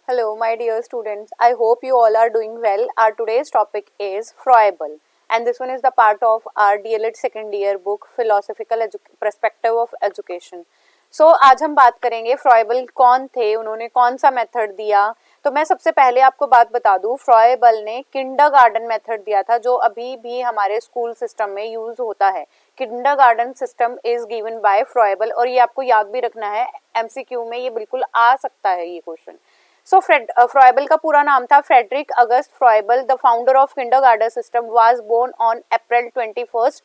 Hello, my dear students. I hope you all are doing well. Our today's topic is Froebel, and this one is the part of our DLED second year book Philosophical Perspective of Education. So आज हम बात करेंगे फ्रॉयबल कौन थे, उन्होंने कौन सा method दिया. तो मैं सबसे पहले आपको बात बता दूं, फ्रॉयबल ने किंडरगार्टन मेथड दिया था जो अभी भी हमारे स्कूल सिस्टम में यूज होता है. Kindergarten system is given by Froebel और ये आपको याद भी रखना है, एमसीक्यू में ये बिल्कुल आ सकता है ये क्वेश्चन. सो फ्रॉयबल का पूरा नाम था Friedrich August Froebel. The founder of kindergarten system was born on April 21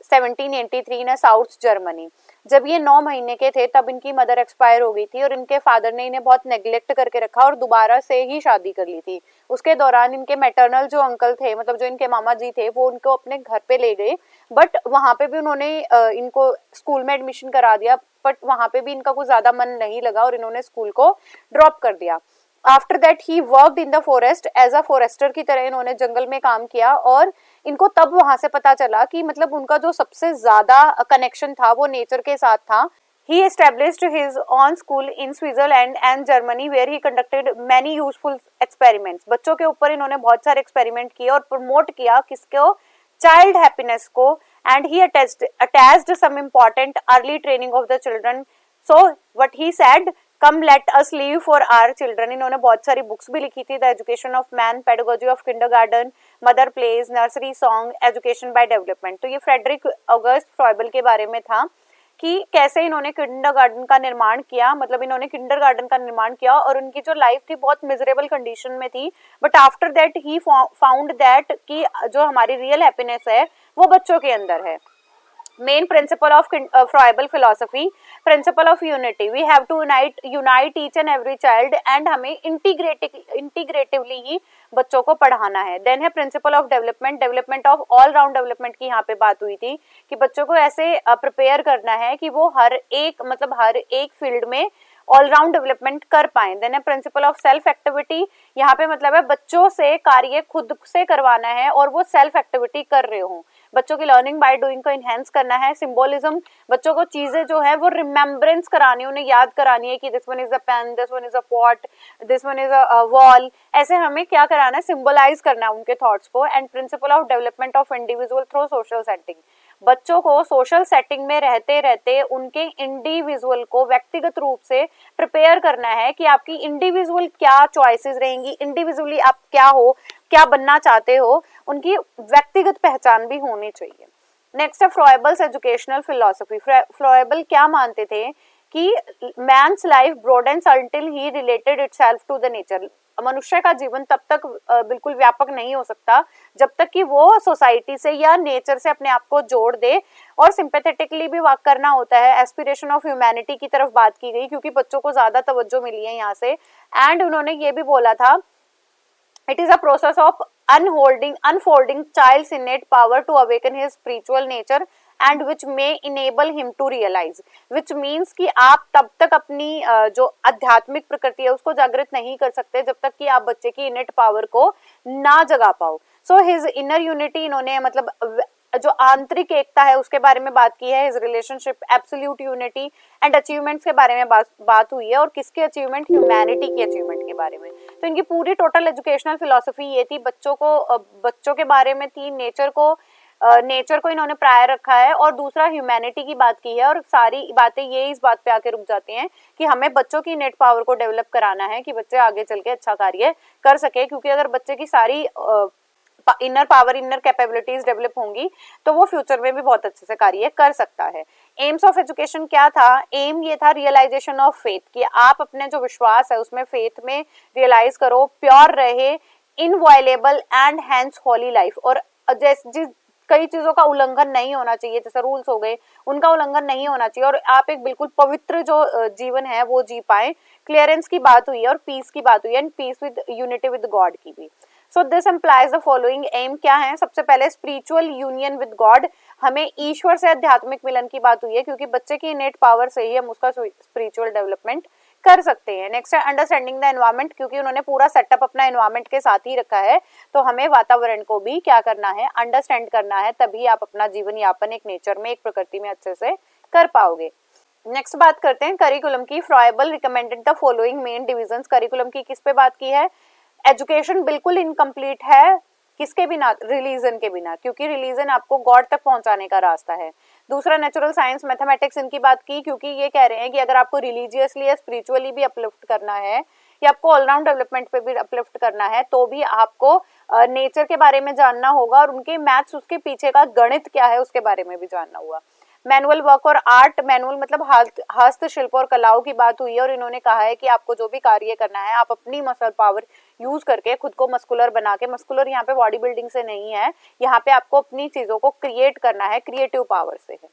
1783 in South Germany. जब ये 9 महीने के थे तब इनकी मदर एक्सपायर हो गई थी और इनके फादर ने इन्हें बहुत नेग्लेक्ट करके रखा और दोबारा से ही शादी कर ली थी. उसके दौरान इनके मैटरनल जो अंकल थे, मतलब जो इनके मामा जी थे, वो उनको अपने घर पे ले गए. बट वहां पे भी उन्होंने इनको स्कूल में एडमिशन करा दिया. बट वहां पे भी इनका कुछ ज्यादा मन नहीं लगा और इन्होंने स्कूल को ड्रॉप कर दिया. After that he worked in the forest as a forester की तरह इन्होंने जंगल में काम किया और इनको तब वहां से पता चला कि मतलब उनका जो सबसे ज्यादा कनेक्शन था वो नेचर के साथ था. He established his own school in Switzerland and Germany where he conducted many useful experiments. बच्चों के ऊपर इन्होंने बहुत सारे एक्सपेरिमेंट किए और प्रमोट किया किसको, चाइल्ड हैप्पीनेस को. And he attached some important early training of the children. So what he said, come let us live for our children. इन्होंने बहुत सारी बुक्स भी लिखी थी. The education of man, pedagogy of kindergarten, mother plays, nursery song, education by development. तो ये Frederick August फ्रॉयबल के बारे में था कि कैसे इन्होंने किंडरगार्टन का निर्माण किया. मतलब इन्होंने किंडरगार्टन का निर्माण किया और उनकी जो लाइफ थी बहुत मिजरेबल कंडीशन में थी. But after that he found that कि जो हमारी रियल हैप्पीनेस है वो बच्चों के अंदर है. Main principle of Froebel philosophy, principle of unity. We have to unite each and every child and हमें integratively ही बच्चों को पढ़ाना है. देन है principle of development of all round development की यहाँ पे बात हुई थी कि बच्चों को ऐसे प्रिपेयर करना है कि वो हर एक फील्ड में ऑलराउंड डेवलपमेंट कर पाए. देन है प्रिंसिपल ऑफ सेल्फ एक्टिविटी. यहाँ पे मतलब है बच्चों से कार्य खुद से करवाना है और वो सेल्फ एक्टिविटी कर रहे हो. बच्चों की लर्निंग बाय डूइंग को इनहेंस करना है. सिंबोलिज्म, बच्चों को चीजें जो है वो रिमेम्बरेंस करानी, उन्हें याद करानी है कि this one is a pen, this one is a pot, this one is a wall. ऐसे हमें क्या कराना है, सिंबलाइज करना है उनके थॉट्स को. And principle of development of individual through social setting. बच्चों को सोशल सेटिंग में रहते रहते उनके इंडिविजुअल को व्यक्तिगत रूप से प्रिपेयर करना है कि आपकी इंडिविजुअल क्या चॉइसेस रहेंगी, इंडिविजुअली आप क्या हो, क्या बनना चाहते हो, उनकी व्यक्तिगत पहचान भी होनी चाहिए. नेक्स्ट है फ्रॉयबल्स एजुकेशनल फिलॉसफी. फ्रॉयबल क्या मानते थे कि man's life broadens until he related itself to the nature. मनुष्य का जीवन तब तक बिल्कुल व्यापक नहीं हो सकता जब तक कि वो सोसाइटी से या नेचर से अपने आप को जोड़ दे. और सिंपैथेटिकली भी वाक करना होता है. एस्पिरेशन ऑफ ह्यूमैनिटी की तरफ बात की गई क्योंकि बच्चों को ज्यादा तवज्जो मिली है यहाँ से. एंड उन्होंने ये भी बोला था, it is a process of unfolding child's innate power to awaken his spiritual nature and which may enable him to realize. which means कि आप तब तक अपनी जो आध्यात्मिक प्रकृति है उसको जागृत नहीं कर सकते जब तक कि आप बच्चे की innate power को ना जगा पाओ. So his inner unity, इन्होंने मतलब जो आंतरिक एकता है उसके बारे में बात की है. His relationship, absolute unity and achievements के बारे में बात हुई है. और किसके अचीवमेंट, ह्यूमैनिटी की अचीवमेंट के बारे में. तो इनकी पूरी टोटल एजुकेशनल फिलॉसफी ये थी. बच्चों के बारे में थी, नेचर को इन्होंने प्रायर रखा है और दूसरा ह्यूमैनिटी की बात की है. और सारी बातें ये इस बात पे आके रुक जाती हैं कि हमें बच्चों की नेट पावर को डेवलप कराना है कि बच्चे आगे चल के अच्छा कार्य कर सके. क्योंकि अगर बच्चे की सारी inner power, inner capabilities develop होंगी तो वो फ्यूचर में भी बहुत अच्छे से कार्य कर सकता है. एम्स ऑफ एजुकेशन क्या था? एम ये था रियलाइजेशन ऑफ फेथ, कि आप अपने जो विश्वास है उसमें, फेथ में रियलाइज करो, प्योर रहे, inviolable and hence holy life. और जिस कई चीजों का उल्लंघन नहीं होना चाहिए, जैसे रूल्स हो गए, उनका उल्लंघन नहीं होना चाहिए और आप एक बिल्कुल पवित्र जो जीवन है वो जी पाए. क्लियरेंस की बात हुई है और पीस की बात हुई है, and peace with unity with God की भी. So this employs the following. Aim क्या है? सबसे पहले स्पिरिचुअल यूनियन विद गॉड, हमें ईश्वर से आध्यात्मिक मिलन की बात हुई है क्योंकि बच्चे की इनेट पावर से ही हम उसका स्पिरिचुअल डेवलपमेंट कर सकते हैं. नेक्स्ट है अंडरस्टैंडिंग द एनवायरमेंट, क्योंकि उन्होंने पूरा सेटअप अपना एनवायरमेंट के साथ ही रखा है तो हमें वातावरण को भी क्या करना है, अंडरस्टैंड करना है. तभी आप अपना जीवन यापन एक नेचर में, एक प्रकृति में अच्छे से कर पाओगे. नेक्स्ट बात करते हैं करिकुलम की। Froebel recommended the following main divisions. Curriculum की किस पे बात की है? एजुकेशन बिल्कुल इनकम्प्लीट है किसके बिना? रिलीजन के बिना, क्योंकि रिलीजन आपको गॉड तक पहुंचाने का रास्ता है। दूसरा नेचुरल साइंस मैथमेटिक्स इनकी बात की, क्योंकि ये कह रहे हैं कि अगर आपको रिलीजियसली या स्पिरिचुअली भी अपलिफ्ट करना है या आपको ऑलराउंड डेवलपमेंट पे भी अपलिफ्ट करना है तो भी आपको नेचर के बारे में जानना होगा और उनके मैथ्स, उसके पीछे का गणित क्या है उसके बारे में भी जानना होगा। मैनुअल वर्क और आर्ट, मैनुअल मतलब हस्तशिल्प और कलाओं की बात हुई है और इन्होंने कहा है कि आपको जो भी कार्य करना है आप अपनी मसल पावर यूज करके खुद को मस्कुलर बना के, मस्कुलर यहाँ पे बॉडी बिल्डिंग से नहीं है, यहाँ पे आपको अपनी चीजों को क्रिएट करना है, क्रिएटिव पावर से है।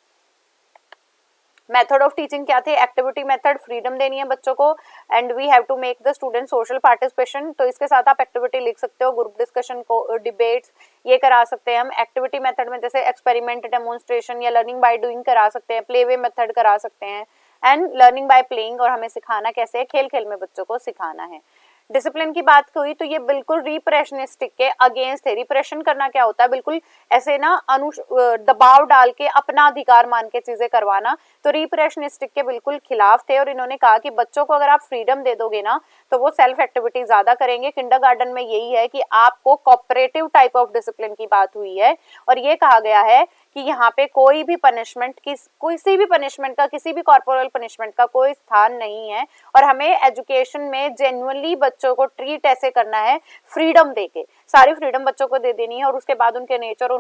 मेथड ऑफ टीचिंग क्या थे? एक्टिविटी मेथड, फ्रीडम देनी है बच्चों को and we have to make the student social participation. तो इसके साथ आप एक्टिविटी लिख सकते हो, ग्रुप डिस्कशन को, डिबेट्स ये करा सकते हैं हम। एक्टिविटी मेथड में जैसे एक्सपेरिमेंट, डेमोन्स्ट्रेशन या लर्निंग बाय डूइंग करा सकते हैं, प्ले वे मेथड करा सकते हैं एंड लर्निंग बाय प्लेइंग, और हमें सिखाना कैसे है? खेल खेल में बच्चों को सिखाना है। डिसिप्लिन की बात हुई तो ये बिल्कुल रिप्रेशनिस्टिक के अगेंस्ट है। रिप्रेशन करना क्या होता है? बिल्कुल ऐसे ना दबाव डाल के अपना अधिकार मान के चीजें करवाना, तो रिप्रेशनिस्टिक के बिल्कुल खिलाफ थे और इन्होंने कहा कि बच्चों को अगर आप फ्रीडम दे दोगे ना तो वो सेल्फ एक्टिविटी ज्यादा करेंगे। किंडरगार्टन में यही है कि आपको कोऑपरेटिव टाइप ऑफ डिसिप्लिन की बात हुई है और ये कहा गया है कि यहाँ पे कोई भी पनिशमेंट, किसी भी पनिशमेंट का, किसी भी कॉर्पोरल पनिशमेंट का कोई स्थान नहीं है और हमें एजुकेशन में जेन्युइनली बच्चों को ट्रीट ऐसे करना है, फ्रीडम देके, सारी फ्रीडम बच्चों को दे देनी है और उसके बाद उनके नेचर,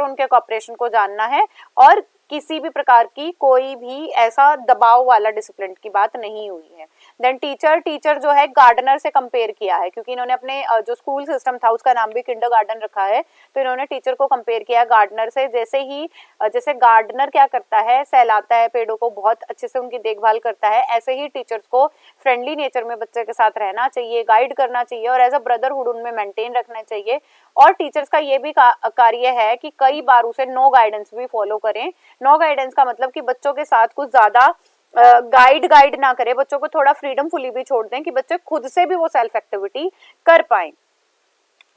उनके कॉपरेशन को जानना है और किसी भी प्रकार की कोई भी ऐसा दबाव वाला डिसिप्लिन की बात नहीं हुई है। देन टीचर जो है गार्डनर से कंपेयर किया है, क्योंकि इन्होंने अपने जो स्कूल सिस्टम था उसका नाम भी किंडरगार्टन रखा है, तो इन्होंने टीचर को कंपेयर किया गार्डनर से। जैसे गार्डनर क्या करता है? सहलाता है पेड़ों को, बहुत अच्छे से उनकी देखभाल करता है, ऐसे ही टीचर्स को फ्रेंडली नेचर में बच्चे के साथ रहना चाहिए, गाइड करना चाहिए और एज अ ब्रदरहुड उनमें मेंटेन रखना चाहिए। और टीचर्स का ये भी कार्य है कि कई बार उसे नो गाइडेंस भी फॉलो करें। नो गाइडेंस का मतलब कि बच्चों के साथ कुछ ज्यादा गाइड ना करे, बच्चों को थोड़ा फ्रीडम फुली भी छोड़ दें कि बच्चे खुद से भी वो सेल्फ एक्टिविटी कर पाए।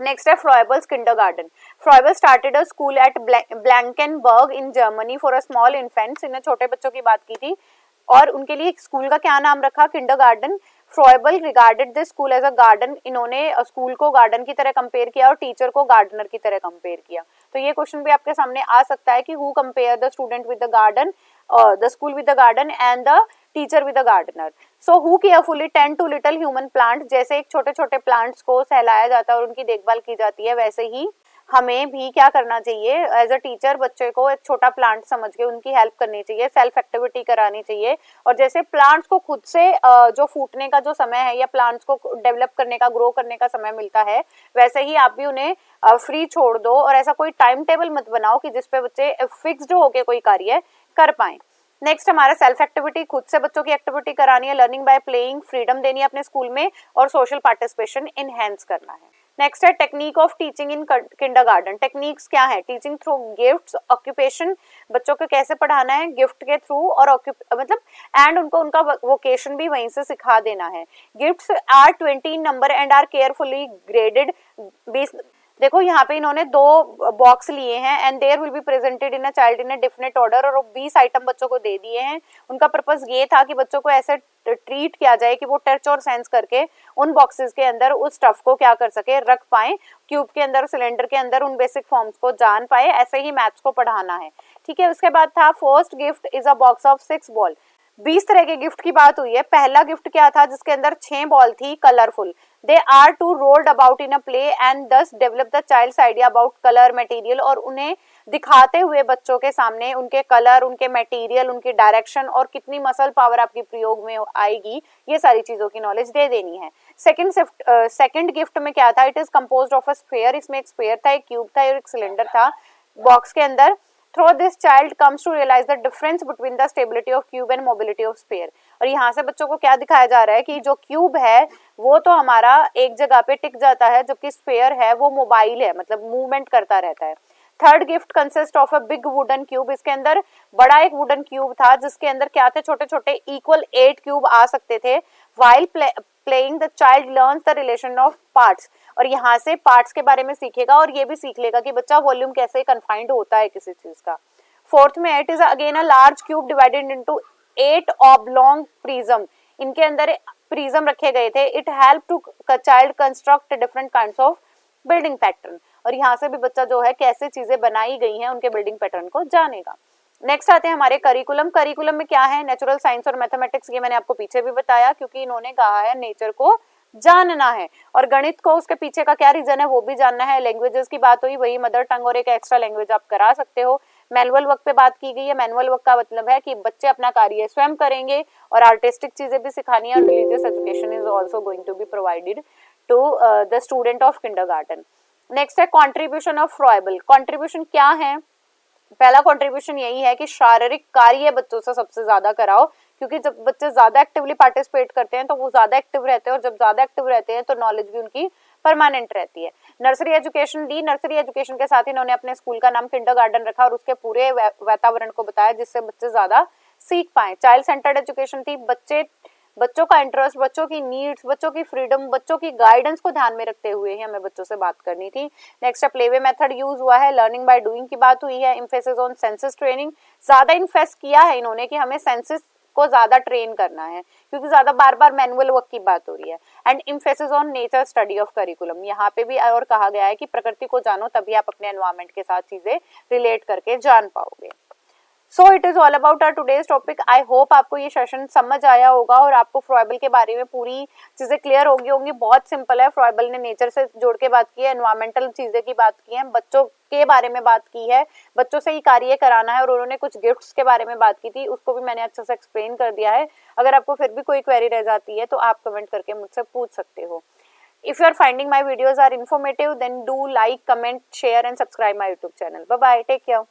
नेक्स्ट है Froebel's kindergarten. Froebel started a school at Blankenburg in Germany for a small infants. इन्हें छोटे बच्चों की बात की थी और उनके लिए स्कूल का क्या नाम रखा? Kindergarten. Froebel regarded this school as a garden. इन्होंने स्कूल को गार्डन की तरह कंपेयर किया और टीचर को गार्डनर की तरह कंपेयर किया। तो ये क्वेश्चन भी आपके सामने आ सकता है कि who compare the student with the garden, the school with the garden and the teacher with the gardener. So who carefully tend to little human plant. जैसे एक छोटे छोटे प्लांट्स को सहलाया जाता है और उनकी देखभाल की जाती है, वैसे ही हमें भी क्या करना चाहिए? एज अ टीचर बच्चे को एक छोटा प्लांट समझ के उनकी हेल्प करनी चाहिए, सेल्फ एक्टिविटी करानी चाहिए। और जैसे प्लांट्स को खुद से जो फूटने का जो समय है या प्लांट्स को डेवलप करने का, ग्रो करने का समय मिलता है, वैसे ही आप भी उन्हें फ्री छोड़ दो और ऐसा कोई टाइम टेबल मत बनाओ कि जिसपे बच्चे फिक्स्ड होके कोई कार्य कर पाए। नेक्स्ट हमारा सेल्फ एक्टिविटी, खुद से बच्चों की एक्टिविटी करानी है, लर्निंग बाय प्लेइंग, फ्रीडम देनी है अपने स्कूल में और सोशल पार्टिसिपेशन इनहेंस करना है। नेक्स्ट है technique of teaching in kindergarten. Techniques क्या है? टीचिंग थ्रू गिफ्ट्स, ऑक्यूपेशन, बच्चों को कैसे पढ़ाना है गिफ्ट के थ्रू और मतलब एंड उनको उनका वोकेशन भी वहीं से सिखा देना है। Gifts are 20 number and are carefully graded. देखो यहाँ पे इन्होंने 2 बॉक्स लिए हैं and there will be presented in a child in a definite order और 20 आइटम बच्चों को दे दिए हैं। उनका पर्पस ये था कि बच्चों को ऐसे ट्रीट किया जाए कि वो टच और सेंस करके उन बॉक्सेस के अंदर उस स्टफ को क्या कर सके, रख पाए, क्यूब के अंदर, सिलेंडर के अंदर उन बेसिक फॉर्म्स को जान पाए। ऐसे ही मैथ्स को पढ़ाना है, ठीक है। उसके बाद था first gift is a box of 6 ball. 20 तरह के गिफ्ट की बात हुई है। पहला गिफ्ट क्या था? जिसके अंदर 6 बॉल थी, colourful. They are to rolled about in a play and this develop the child's idea about colour material. और उन्हें दिखाते हुए बच्चों के सामने उनके कलर, उनके मटेरियल, उनकी डायरेक्शन और कितनी मसल पावर आपकी प्रयोग में आएगी, ये सारी चीजों की नॉलेज दे देनी है। सेकंड गिफ्ट में क्या था? It is composed of a sphere. इसमें एक स्फीयर था, एक क्यूब था और एक सिलेंडर था बॉक्स के अंदर। Through this child comes to realize the difference between the stability of cube and mobility of sphere। और यहाँ से बच्चों को क्या दिखाया जा रहा है कि जो क्यूब है वो तो हमारा एक जगह पे टिक जाता है, जबकि स्फीयर है वो मोबाइल है, मतलब मूवमेंट करता रहता है। Third gift consist of a big wooden cube. इसके अंदर बड़ा एक वुडन क्यूब था जिसके अंदर क्या थे? छोटे छोटे इक्वल 8 क्यूब आ सकते थे। While playing the child learns the relation of parts. और यहाँ से पार्ट्स के बारे में सीखेगा और ये भी सीख लेगा कि बच्चा वॉल्यूम कैसे कन्फाइंड होता है किसी चीज का। फोर्थ में it is again a large cube divided into 8 oblong prism, इनके अंदर प्रिज्म रखे गए थे। It help to child construct different kinds of building pattern, और यहाँ से भी बच्चा जो है कैसे चीजें बनाई गई हैं उनके बिल्डिंग पैटर्न को जानेगा। नेक्स्ट आते हैं हमारे करिकुलम। करिकुलम में क्या है, नेचुरल साइंस और मैथमेटिक्स, ये मैंने आपको पीछे भी बताया क्योंकि इन्होंने कहा है नेचर को जानना है, और गणित को उसके पीछे का क्या रीजन है वो भी जानना है। लैंग्वेजेस की बात हुई, वही मदर टंग और एक एक्स्ट्रा लैंग्वेज आप करा सकते हो। मैनुअल वर्क पे बात की गई है। मैनुअल वर्क का मतलब है कि बच्चे अपना कार्य स्वयं करेंगे, और आर्टिस्टिक चीजें भी सिखानी है, और religious education is also going to be provided to the student of kindergarten. Next है कंट्रीब्यूशन ऑफ फ्रॉयबल। कंट्रीब्यूशन क्या है, पहला कंट्रीब्यूशन यही है कि शारीरिक कार्य बच्चों से सबसे ज्यादा कराओ, क्योंकि जब बच्चे ज्यादा एक्टिवली पार्टिसिपेट करते हैं तो वो ज्यादा एक्टिव रहते हैं, और जब ज्यादा एक्टिव रहते हैं तो नॉलेज भी उनकी परमानेंट रहती है। नर्सरी एजुकेशन दी, नर्सरी एजुकेशन के साथ इन्होंने अपने स्कूल का नाम किंडरगार्टन रखा और उसके पूरे वातावरण को बताया जिससे बच्चे ज्यादा सीख पाए। चाइल्ड सेंटर्ड एजुकेशन थी, बच्चों का इंटरेस्ट, बच्चों की नीड्स, बच्चों की फ्रीडम, बच्चों की गाइडेंस को ध्यान में रखते हुए ही हमें बच्चों से बात करनी थी। नेक्स्ट है प्लेवे मेथड यूज हुआ है, लर्निंग बाय डूइंग की बात हुई है। एम्फेसिस ऑन सेंसस ट्रेनिंग, ज्यादा इन्फेस किया है इन्होंने कि हमें सेंसस को ज्यादा ट्रेन करना है, क्योंकि ज्यादा बार बार मैनुअल वर्क की बात हो रही है। And emphasis on nature study of curriculum, यहाँ पे भी और कहा गया है कि प्रकृति को जानो तभी आप अपने एनवायरमेंट के साथ चीजें रिलेट करके जान पाओगे। So it is all about our today's topic. I hope आपको ये सेशन समझ आया होगा और आपको फ्रॉयबल के बारे में पूरी चीजें क्लियर होगी होंगी। बहुत सिंपल है, फ्रॉयबल ने नेचर से जोड़ के बात की है, एनवायरमेंटल चीजें की बात की है, बच्चों के बारे में बात की है, बच्चों से ही कार्य कराना है, और उन्होंने कुछ गिफ्ट्स के बारे में बात की थी, उसको भी मैंने अच्छे से एक्सप्लेन कर दिया है। अगर आपको फिर भी कोई क्वेरी रह जाती है तो आप कमेंट करके मुझसे पूछ सकते हो। If you are finding my videos are informative, then do like, comment, share and subscribe my YouTube channel. Bye bye. Take care.